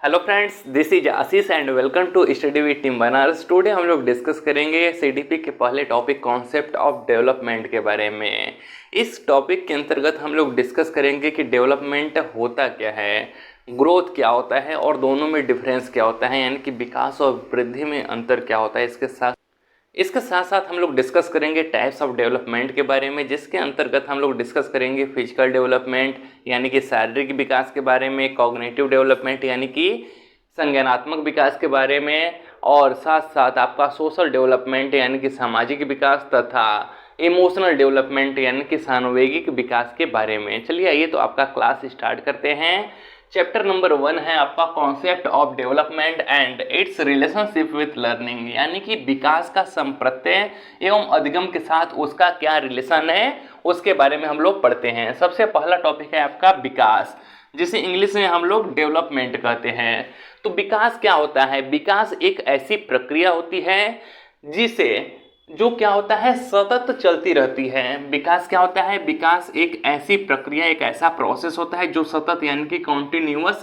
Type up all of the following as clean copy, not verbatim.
Hello friends, this is Ashish and welcome to study with team Banaras. Today हम लोग discuss करेंगे CDP के पहले टॉपिक कॉन्सेप्ट ऑफ डेवलपमेंट के बारे में। इस टॉपिक के अंतर्गत हम लोग डिस्कस करेंगे कि डेवलपमेंट होता क्या है, ग्रोथ क्या होता है और दोनों में डिफरेंस क्या होता है, यानी कि विकास और वृद्धि में अंतर क्या होता है। इसके साथ साथ हम लोग डिस्कस करेंगे टाइप्स ऑफ डेवलपमेंट के बारे में, जिसके अंतर्गत हम लोग डिस्कस करेंगे फिजिकल डेवलपमेंट यानी कि शारीरिक विकास के बारे में, कॉग्निटिव डेवलपमेंट यानी कि संज्ञानात्मक विकास के बारे में, और साथ साथ आपका सोशल डेवलपमेंट यानी कि सामाजिक विकास तथा इमोशनल डेवलपमेंट यानी कि सानवेगिक विकास के बारे में। चलिए आइए तो आपका क्लास स्टार्ट करते हैं। चैप्टर नंबर 1 है आपका concept of development and it's relationship with learning, यानी कि विकास का संप्रत्यय एवं अधिगम के साथ उसका क्या रिलेशन है, उसके बारे में हम लोग पढ़ते हैं। सबसे पहला टॉपिक है आपका विकास, जिसे इंग्लिश में हम लोग डेवलपमेंट कहते हैं। तो विकास क्या होता है? विकास एक ऐसी प्रक्रिया होती है जिसे जो क्या होता है सतत चलती रहती है। विकास क्या होता है? विकास एक ऐसी प्रक्रिया, एक ऐसा प्रोसेस होता है जो सतत यानी कि कॉन्टिन्यूअस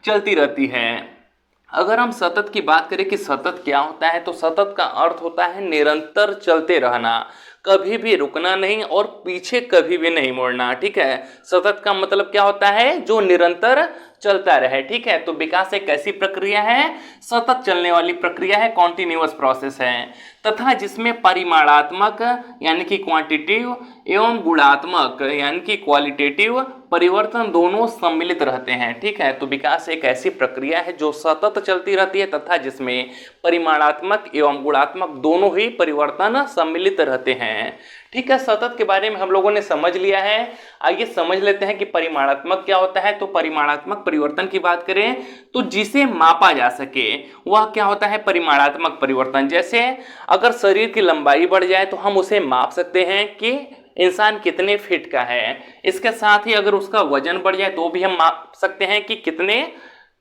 चलती रहती है। अगर हम सतत की बात करें कि सतत क्या होता है, तो सतत का अर्थ होता है निरंतर चलते रहना, कभी भी रुकना नहीं और पीछे कभी भी नहीं मुड़ना। ठीक है, सतत का मतलब क्या होता है? जो निरंतर चलता रहे। ठीक है, तो विकास एक ऐसी प्रक्रिया है, सतत चलने वाली प्रक्रिया है, कॉन्टिन्यूअस प्रोसेस है, तथा जिसमें परिमाणात्मक यानी कि क्वांटिटिव एवं गुणात्मक यानी कि क्वालिटेटिव परिवर्तन दोनों सम्मिलित रहते हैं। ठीक है, तो विकास एक ऐसी प्रक्रिया है जो सतत चलती रहती है तथा जिसमें परिमाणात्मक एवं गुणात्मक दोनों ही परिवर्तन सम्मिलित रहते हैं। ठीक है, सतत के बारे में हम लोगों ने समझ लिया है। आइए समझ लेते हैं कि परिमाणात्मक क्या होता है। तो परिमाणात्मक परिवर्तन की बात करें तो जिसे मापा जा सके वह क्या होता है? परिमाणात्मक परिवर्तन। जैसे अगर शरीर की लंबाई बढ़ जाए तो हम उसे माप सकते हैं कि इंसान कितने फीट का है। इसके साथ ही अगर उसका वजन बढ़ जाए तो भी हम माप सकते हैं कि कितने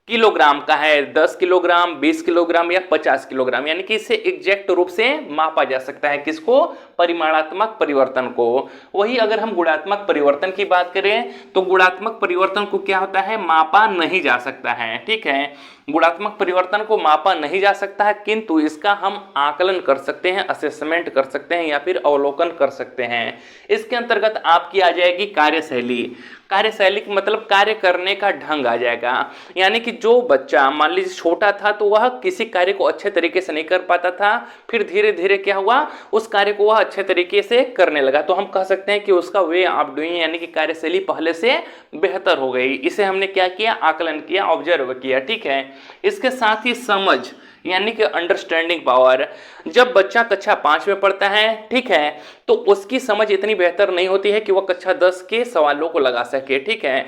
किलोग्राम का है, 10 किलोग्राम, 20 किलोग्राम या 50 किलोग्राम, यानी कि इसे एग्जैक्ट रूप से मापा जा सकता है। किसको? परिमाणात्मक परिवर्तन को। वही अगर हम गुणात्मक परिवर्तन की बात करें तो गुणात्मक परिवर्तन को क्या होता है? मापा नहीं जा सकता है। ठीक है, गुणात्मक परिवर्तन को मापा नहीं जा सकता है, किंतु इसका हम आकलन कर सकते हैं, असेसमेंट कर सकते हैं या फिर अवलोकन कर सकते हैं। इसके अंतर्गत आपकी आ जाएगी कार्यशैली। कार्यशैली का मतलब कार्य करने का ढंग आ जाएगा, यानी कि जो बच्चा मान लीजिए छोटा था तो वह किसी कार्य को अच्छे तरीके से नहीं कर पाता था, फिर धीरे धीरे क्या हुआ, उस कार्य को वह अच्छे तरीके से करने लगा, तो हम कह सकते हैं कि उसका वे ऑफ डूइंग यानी कि कार्यशैली पहले से बेहतर हो गई। इसे हमने क्या किया? आकलन किया, ऑब्जर्व किया। ठीक है, इसके साथ ही समझ यानी कि अंडरस्टैंडिंग पावर। जब बच्चा कक्षा 5 में पढ़ता है, ठीक है, तो उसकी समझ इतनी बेहतर नहीं होती है कि वह कक्षा 10 के सवालों को लगा सके। ठीक है,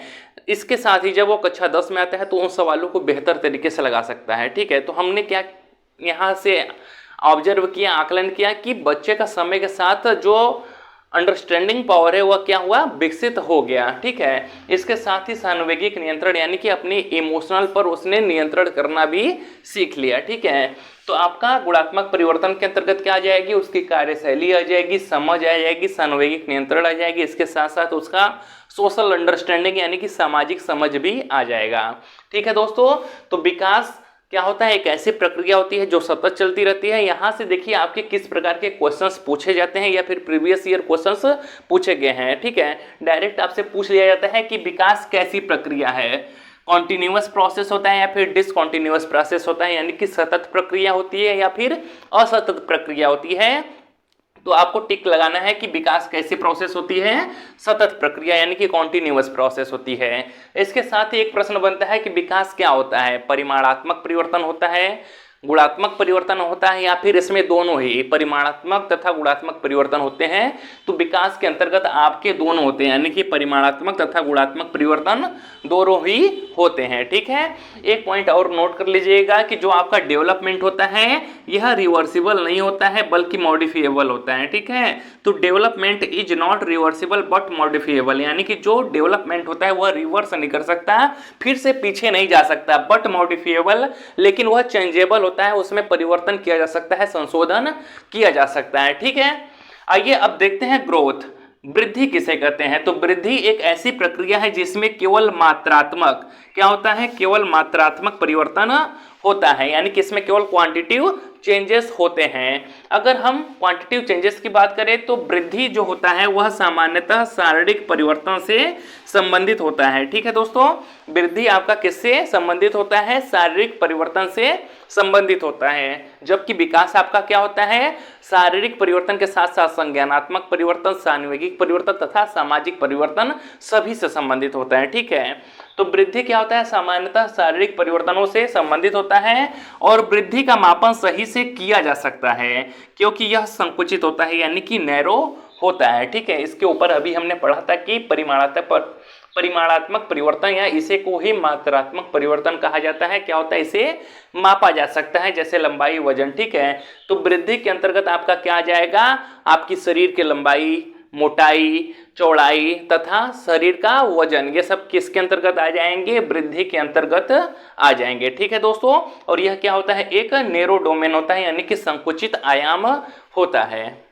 इसके साथ ही जब वो कक्षा 10 में आता है तो उन सवालों को बेहतर तरीके से लगा सकता है। ठीक है, तो हमने क्या यहाँ से ऑब्जर्व किया, आकलन किया कि बच्चे का समय के साथ जो अंडरस्टैंडिंग पावर है वह क्या हुआ? विकसित हो गया। ठीक है, इसके साथ ही सानवेगिक नियंत्रण यानी कि अपने इमोशनल पर उसने नियंत्रण करना भी सीख लिया। ठीक है, तो आपका गुणात्मक परिवर्तन के अंतर्गत क्या आ जाएगी? उसकी कार्यशैली आ जाएगी, समझ आ जाएगी, सानवेगिक नियंत्रण आ जाएगी, इसके साथ साथ उसका सोशल अंडरस्टैंडिंग यानी कि सामाजिक समझ भी आ जाएगा। ठीक है दोस्तों, तो विकास क्या होता है? एक ऐसी प्रक्रिया होती है जो सतत चलती रहती है। यहाँ से देखिए आपके किस प्रकार के क्वेश्चंस पूछे जाते हैं या फिर प्रीवियस ईयर क्वेश्चंस पूछे गए हैं। ठीक है, डायरेक्ट आपसे पूछ लिया जाता है कि विकास कैसी प्रक्रिया है, कॉन्टिन्यूअस प्रोसेस होता है या फिर डिसकॉन्टिन्यूअस प्रोसेस होता है, यानी कि सतत प्रक्रिया होती है या फिर असतत प्रक्रिया होती है। तो आपको टिक लगाना है कि विकास कैसी प्रोसेस होती है? सतत प्रक्रिया यानी कि कॉन्टिन्यूअस प्रोसेस होती है। इसके साथ ही एक प्रश्न बनता है कि विकास क्या होता है? परिमाणात्मक परिवर्तन होता है, गुणात्मक परिवर्तन होता है, या फिर इसमें दोनों ही परिमाणात्मक तथा गुणात्मक परिवर्तन होते हैं। तो विकास के अंतर्गत आपके दोनों होते हैं, यानी कि परिमाणात्मक तथा गुणात्मक परिवर्तन दोनों ही होते हैं। ठीक है, एक पॉइंट और नोट कर लीजिएगा कि जो आपका डेवलपमेंट होता है यह रिवर्सिबल नहीं होता है बल्कि मॉडिफिएबल होता है। ठीक है, तो development is not reversible but modifiable, यानी कि जो डेवलपमेंट होता है वह रिवर्स नहीं कर सकता, फिर से पीछे नहीं जा सकता, बट मॉडिफिएबल लेकिन वह चेंजेबल होता है, उसमें परिवर्तन किया जा सकता है, संशोधन किया जा सकता है। ठीक है, आइए अब देखते हैं ग्रोथ। वृद्धि किसे कहते हैं? तो वृद्धि एक ऐसी प्रक्रिया है जिसमें केवल मात्रात्मक क्या होता है, केवल मात्रात्मक परिवर्तन होता है, यानी कि इसमें केवल क्वांटिटिव चेंजेस होते हैं। अगर हम क्वांटिटिव चेंजेस की बात करें तो वृद्धि जो होता है वह सामान्यतः शारीरिक परिवर्तन से संबंधित होता है। ठीक है दोस्तों, वृद्धि आपका किससे संबंधित होता है? शारीरिक परिवर्तन से संबंधित होता है, जबकि विकास आपका क्या होता है? शारीरिक परिवर्तन के साथ साथ संज्ञानात्मक परिवर्तन, सान्वेगिक परिवर्तन तथा सामाजिक परिवर्तन सभी से संबंधित होता है। ठीक है, तो वृद्धि क्या होता है? सामान्यतः शारीरिक परिवर्तनों से संबंधित होता है और वृद्धि का मापन सही से किया जा सकता है क्योंकि यह संकुचित होता है, यानी कि नैरो होता है। ठीक है, इसके ऊपर अभी हमने पढ़ा था कि परिमाणात्मक परिवर्तन या इसे को ही मात्रात्मक परिवर्तन कहा जाता है। क्या होता है? इसे मापा जा सकता है, जैसे लंबाई, वजन। ठीक है, तो वृद्धि के अंतर्गत आपका क्या आ जाएगा? आपकी शरीर की लंबाई, मोटाई, चौड़ाई तथा शरीर का वजन, ये सब किसके अंतर्गत आ जाएंगे? वृद्धि के अंतर्गत आ जाएंगे। ठीक है दोस्तों, और यह क्या होता है? एक नैरो डोमेन होता है, यानी कि संकुचित आयाम होता है।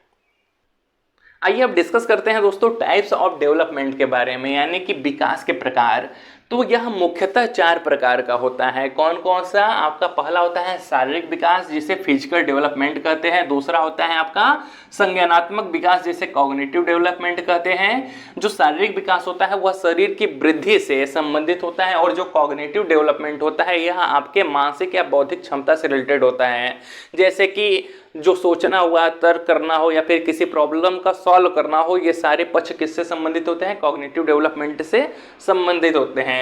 आइए अब डिस्कस करते हैं दोस्तों टाइप्स ऑफ डेवलपमेंट के बारे में, यानी कि विकास के प्रकार। तो यह मुख्यतः 4 प्रकार का होता है। कौन कौन सा? आपका पहला होता है शारीरिक विकास, जिसे फिजिकल डेवलपमेंट कहते हैं। दूसरा होता है आपका संज्ञानात्मक विकास, जिसे कॉग्निटिव डेवलपमेंट कहते हैं। जो शारीरिक विकास होता है वह शरीर की वृद्धि से संबंधित होता है, और जो कॉग्निटिव डेवलपमेंट होता है यह आपके मानसिक या बौद्धिक क्षमता से रिलेटेड होता है, जैसे कि जो सोचना हुआ, तर्क करना हो या फिर किसी प्रॉब्लम का सॉल्व करना हो, ये सारे पक्ष किससे संबंधित होते हैं? कॉग्निटिव डेवलपमेंट से संबंधित होते हैं।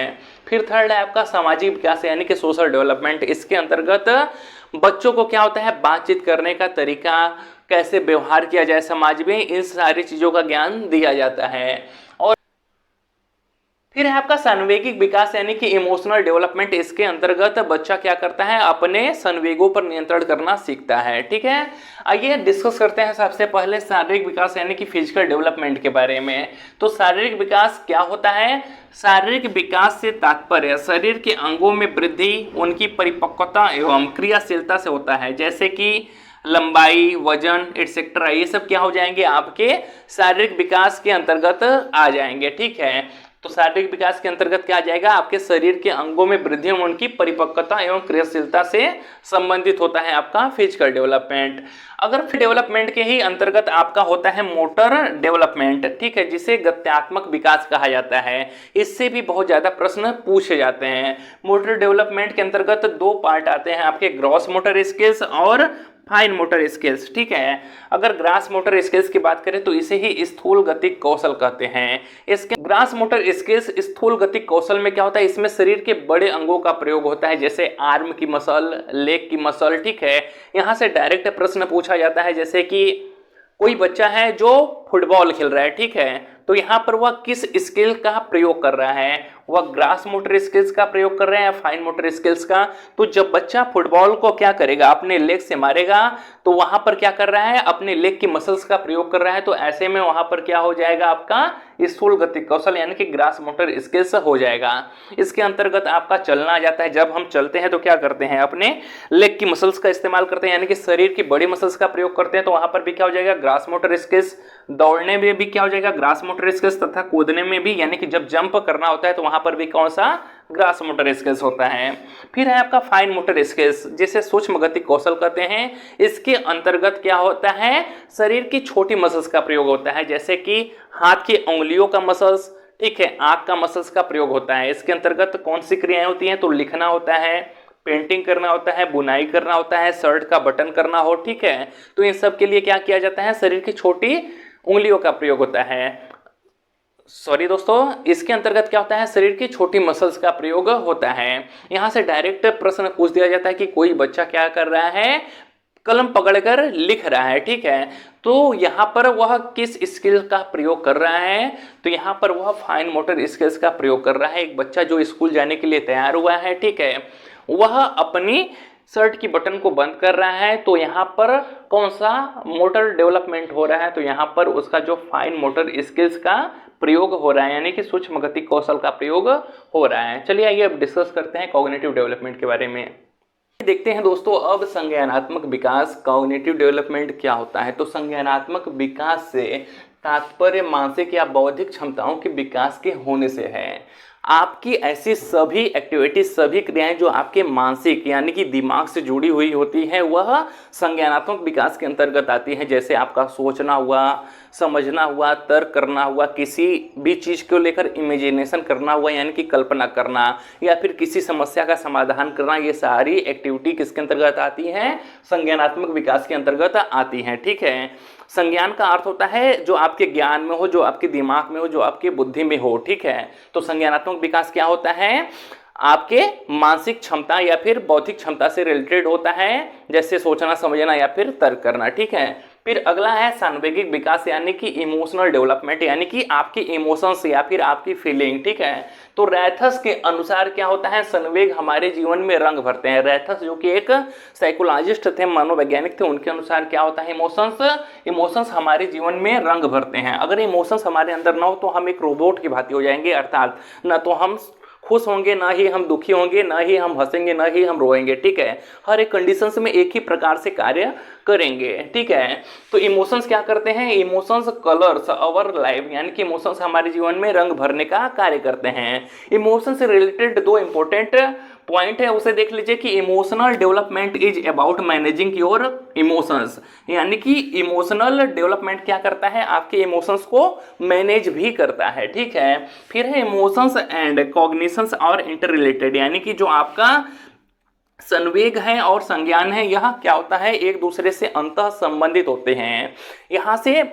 फिर थर्ड है आपका सामाजिक विकास, यानी कि सोशल डेवलपमेंट। इसके अंतर्गत बच्चों को क्या होता है? बातचीत करने का तरीका, कैसे व्यवहार किया जाए समाज में, इन सारी चीजों का ज्ञान दिया जाता है। फिर है आपका संवेगिक विकास, यानी कि इमोशनल डेवलपमेंट। इसके अंतर्गत बच्चा क्या करता है? अपने संवेगों पर नियंत्रण करना सीखता है। ठीक है, आइए डिस्कस करते हैं सबसे पहले शारीरिक विकास यानी कि फिजिकल डेवलपमेंट के बारे में। तो शारीरिक विकास क्या होता है? शारीरिक विकास से तात्पर्य शरीर के अंगों में वृद्धि, उनकी परिपक्वता एवं क्रियाशीलता से होता है, जैसे कि लंबाई, वजन एटसेट्रा, ये सब क्या हो जाएंगे? आपके शारीरिक विकास के अंतर्गत आ जाएंगे। ठीक है, तो शारीरिक विकास के अंतर्गत क्या आ जाएगा? आपके शरीर के अंगों में वृद्धि एवं उनकी परिपक्वता एवं क्रियाशीलता से संबंधित होता है आपका फिजिकल डेवलपमेंट। अगर फिर डेवलपमेंट के ही अंतर्गत आपका होता है मोटर डेवलपमेंट। ठीक है, जिसे गत्यात्मक विकास कहा जाता है। इससे भी बहुत ज्यादा प्रश्न पूछे जाते हैं। मोटर डेवलपमेंट के अंतर्गत 2 पार्ट आते हैं आपके, ग्रॉस मोटर स्किल्स और फाइन मोटर स्किल्स। ठीक है, अगर ग्रास मोटर स्किल्स की बात करें तो इसे ही स्थूल गतिक कौशल कहते हैं। इसके ग्रास मोटर स्किल्स स्थूल गतिक कौशल में क्या होता है? इसमें शरीर के बड़े अंगों का प्रयोग होता है, जैसे आर्म की मसल, लेग की मसल। ठीक है, यहाँ से डायरेक्ट प्रश्न पूछा जाता है, जैसे कि कोई बच्चा है जो फुटबॉल खेल रहा है। ठीक है, तो यहाँ पर वह किस स्किल का प्रयोग कर रहा है? वह ग्रास मोटर स्किल्स का प्रयोग कर रहे हैं या फाइन मोटर स्किल्स का? तो जब बच्चा फुटबॉल को क्या करेगा? अपने लेग से मारेगा, तो वहां पर क्या कर रहा है? अपने लेग की मसल्स का प्रयोग कर रहा है। तो ऐसे में वहां पर क्या हो जाएगा? आपका स्थूल गतिक कौशल यानी कि ग्रास मोटर स्किल्स हो जाएगा। इसके अंतर्गत आपका चलना आ जाता है। जब हम चलते हैं तो क्या करते हैं? अपने लेग की मसल्स का इस्तेमाल करते हैं, यानी कि शरीर की बड़ी मसल्स का प्रयोग करते हैं। तो वहां पर भी क्या हो जाएगा? Grass motor skills. दौड़ने में भी क्या हो जाएगा? ग्रास मोटर स्किल्स, तथा कूदने में भी, यानी कि जब जंप करना होता है तो वहां पर भी कौन सा? ग्रास मोटर स्किल्स होता है। फिर है आपका फाइन मोटर स्किल्स, जिसे सूक्ष्म गतिक कौशल कहते हैं। इसके अंतर्गत क्या होता है? शरीर की छोटी मसल्स का प्रयोग होता है, जैसे कि हाथ की उंगलियों का मसल्स। ठीक है, आंख का मसल्स का प्रयोग होता है। इसके अंतर्गत कौन सी क्रियाएं होती हैं? तो लिखना होता है, पेंटिंग करना होता है, बुनाई करना होता है, शर्ट का बटन करना हो। ठीक है, तो इन सब के लिए क्या किया जाता है? शरीर की छोटी उंगलियों का प्रयोग होता है। सॉरी दोस्तों, इसके अंतर्गत क्या होता है? शरीर की छोटी मसल्स का प्रयोग होता है। यहां से डायरेक्ट प्रश्न पूछ दिया जाता है कि कोई बच्चा क्या कर रहा है? कलम पकड़कर लिख रहा है। ठीक है, तो यहाँ पर वह किस स्किल का प्रयोग कर रहा है? तो यहाँ पर वह फाइन मोटर स्किल्स का प्रयोग कर रहा है। एक बच्चा जो स्कूल जाने के लिए तैयार हुआ है, ठीक है, वह अपनी शर्ट की बटन को बंद कर रहा है। तो यहाँ पर कौन सा मोटर डेवलपमेंट हो रहा है? तो यहाँ पर उसका जो फाइन मोटर स्किल्स का प्रयोग हो रहा है, यानी कि सूक्ष्म गतिक कौशल का प्रयोग हो रहा है। चलिए आइए अब डिस्कस करते हैं कॉग्निटिव डेवलपमेंट के बारे में। देखते हैं दोस्तों अब संज्ञानात्मक विकास, कॉग्निटिव डेवलपमेंट क्या होता है। तो संज्ञानात्मक विकास से तात्पर्य मानसिक या बौद्धिक क्षमताओं के विकास के होने से है। आपकी ऐसी सभी एक्टिविटीज, सभी क्रियाएं जो आपके मानसिक यानी कि दिमाग से जुड़ी हुई होती हैं, वह संज्ञानात्मक विकास के अंतर्गत आती हैं। जैसे आपका सोचना हुआ, समझना हुआ, तर्क करना हुआ, किसी भी चीज़ को लेकर इमेजिनेशन करना हुआ यानी कि कल्पना करना, या फिर किसी समस्या का समाधान करना, ये सारी एक्टिविटी किसके अंतर्गत आती हैं? संज्ञानात्मक विकास के अंतर्गत आती हैं। ठीक है, संज्ञान का अर्थ होता है जो आपके ज्ञान में हो, जो आपके दिमाग में हो, जो आपकी बुद्धि में हो। ठीक है, तो संज्ञानात्मक विकास क्या होता है? आपके मानसिक क्षमता या फिर बौद्धिक क्षमता से रिलेटेड होता है, जैसे सोचना, समझना या फिर तर्क करना। ठीक है, फिर अगला है सांवेगिक विकास यानी कि इमोशनल डेवलपमेंट, यानी कि आपके इमोशंस या फिर आपकी फीलिंग। ठीक है, तो रैथस के अनुसार क्या होता है? संवेग हमारे जीवन में रंग भरते हैं। रैथस जो कि एक साइकोलॉजिस्ट थे, मनोवैज्ञानिक थे, उनके अनुसार क्या होता है? इमोशंस हमारे जीवन में रंग भरते हैं। अगर इमोशंस हमारे अंदर ना हो तो हम एक रोबोट की भांति हो जाएंगे, अर्थात ना तो हम खुश होंगे, ना ही हम दुखी होंगे, ना ही हम हंसेंगे, ना ही हम रोएंगे। ठीक है, हर एक कंडीशंस में एक ही प्रकार से कार्य करेंगे। ठीक है, तो इमोशंस क्या करते हैं? इमोशंस कलर्स अवर लाइफ, यानी कि इमोशंस हमारे जीवन में रंग भरने का कार्य करते हैं। इमोशन से रिलेटेड दो इंपॉर्टेंट पॉइंट है, उसे देख लीजिए कि emotional development is about managing your emotions, यानी कि इमोशनल डेवलपमेंट क्या करता है? आपके इमोशंस को मैनेज भी करता है। ठीक है, फिर है इमोशंस एंड कॉग्निशंस और इंटर रिलेटेड, यानी कि जो आपका संवेग है और संज्ञान है, यह क्या होता है? एक दूसरे से अंतः संबंधित होते हैं। यहाँ से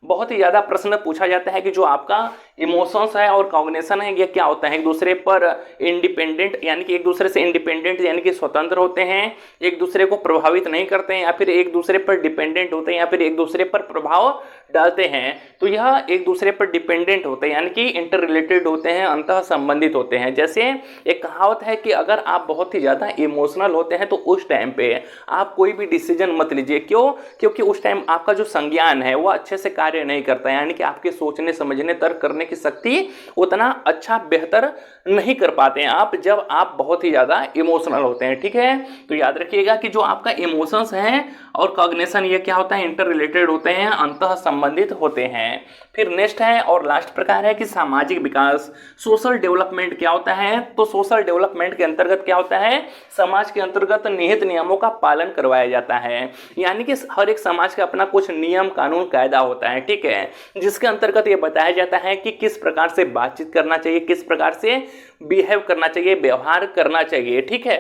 बहुत ही ज़्यादा प्रश्न पूछा जाता है कि जो आपका इमोशंस है और कॉग्निशन है, ये क्या होता है? एक दूसरे पर इंडिपेंडेंट, यानी कि एक दूसरे से इंडिपेंडेंट यानी कि स्वतंत्र होते हैं, एक दूसरे को प्रभावित नहीं करते हैं, या फिर एक दूसरे पर डिपेंडेंट होते हैं, या फिर एक दूसरे पर प्रभाव डालते हैं। तो यह एक दूसरे पर डिपेंडेंट होते हैं, यानी कि इंटर रिलेटेड होते हैं, अंतः संबंधित होते हैं। जैसे एक कहावत है कि अगर आप बहुत ही ज़्यादा इमोशनल होते हैं तो उस टाइम पे आप कोई भी डिसीजन मत लीजिए। क्यों? क्योंकि उस टाइम आपका जो संज्ञान है वो अच्छे से कार्य नहीं करता है, यानी कि आपके सोचने, समझने, तर्क करने की शक्ति उतना अच्छा, बेहतर नहीं कर पाते हैं आप, जब आप बहुत ही ज़्यादा इमोशनल होते हैं। ठीक है, तो याद रखिएगा कि जो आपका इमोशंस है और कॉग्निशन, ये क्या होता है? इंटर रिलेटेड होते हैं, अंतः संबंधित होते हैं। फिर नेक्स्ट है और लास्ट प्रकार है कि सामाजिक विकास, सोशल डेवलपमेंट क्या होता है? तो सोशल डेवलपमेंट के अंतर्गत क्या होता है? समाज के अंतर्गत निहित नियमों का पालन करवाया जाता है, यानी कि हर एक समाज का अपना कुछ नियम, कानून, कायदा होता है। ठीक है, जिसके अंतर्गत ये बताया जाता है कि किस प्रकार से बातचीत करना चाहिए, किस प्रकार से बिहेव करना चाहिए, व्यवहार करना चाहिए। ठीक है,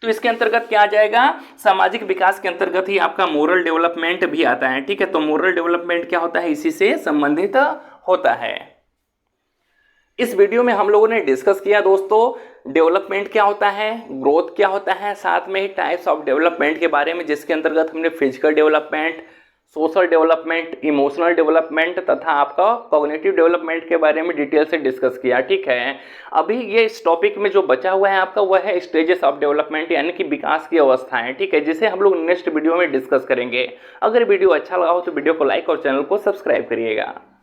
तो इसके अंतर्गत क्या आ जाएगा? सामाजिक विकास के अंतर्गत ही आपका मोरल डेवलपमेंट भी आता है। ठीक है, तो मोरल डेवलपमेंट क्या होता है? इसी से संबंधित होता है। इस वीडियो में हम लोगों ने डिस्कस किया दोस्तों डेवलपमेंट क्या होता है, ग्रोथ क्या होता है, साथ में ही टाइप्स ऑफ डेवलपमेंट के बारे में, जिसके अंतर्गत हमने physical development, social development, emotional development तथा आपका कॉग्निटिव डेवलपमेंट के बारे में डिटेल से डिस्कस किया। ठीक है, अभी ये इस टॉपिक में जो बचा हुआ है आपका वह है स्टेजेस ऑफ डेवलपमेंट, यानी कि विकास की अवस्थाएं। ठीक है, जिसे हम लोग नेक्स्ट वीडियो में डिस्कस करेंगे। अगर वीडियो अच्छा लगा हो तो वीडियो को लाइक और चैनल को सब्सक्राइब करिएगा।